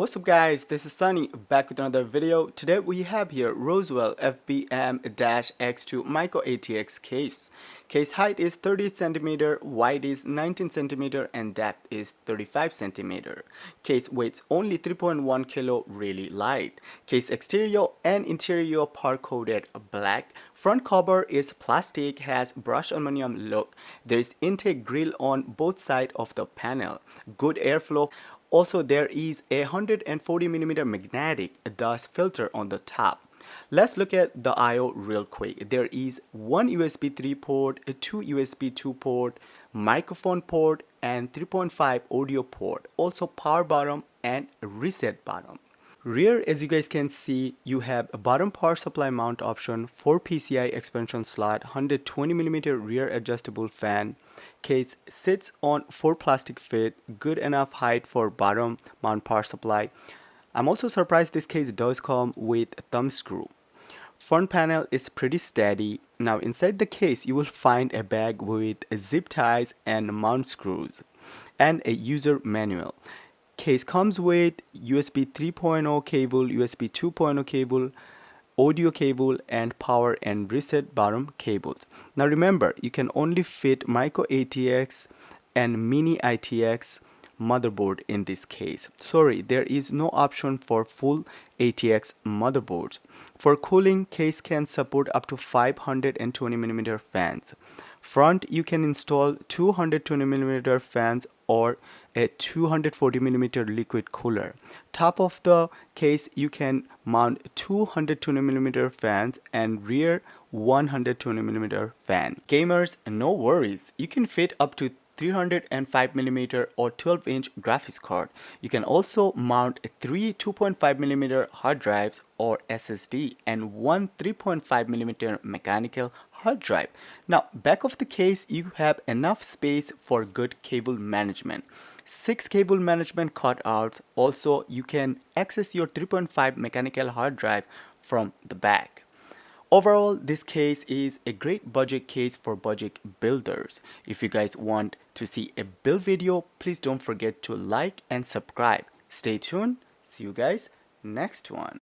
What's up guys, this is Sunny back with another video. Today we have here Rosewill FBM-X2 micro ATX case. Case height is 38 cm, wide is 19 cm and depth is 35 cm. Case weighs only 3.1 kg, really light. Case exterior and interior par coated black. Front cover is plastic, has brushed aluminum look. There is intake grill on both sides of the panel. Good airflow. Also, there is a 140mm magnetic dust filter on the top. Let's look at the I/O real quick. There is one USB 3 port, two USB 2 port, microphone port, and 3.5 audio port. Also power bottom and reset bottom. Rear, as you guys can see, you have a bottom power supply mount option, 4 PCI expansion slot, 120mm rear adjustable fan. Case sits on 4 plastic feet, good enough height for bottom mount power supply. I'm also surprised this case does come with a thumb screw. Front panel is pretty steady. Now inside the case you will find a bag with zip ties and mount screws and a user manual. Case comes with USB 3.0 cable, USB 2.0 cable, audio cable, and power and reset bottom cables. Now remember, you can only fit micro ATX and mini ATX motherboard in this case. Sorry, there is no option for full ATX motherboards. For cooling, case can support up to 520mm fans. Front, you can install 220mm fans or a 240mm liquid cooler. Top of the case, you can mount 220mm fans and rear 120mm fan. Gamers, no worries, you can fit up to 305mm or 12-inch graphics card. You can also mount 3 2.5mm hard drives or SSD and one 3.5mm mechanical hard drive. Now back of the case you have enough space for good cable management. 6 cable management cutouts. Also you can access your 3.5 mechanical hard drive from the back. Overall, this case is a great budget case for budget builders. If you guys want to see a build video, please don't forget to like and subscribe. Stay tuned. See you guys next one.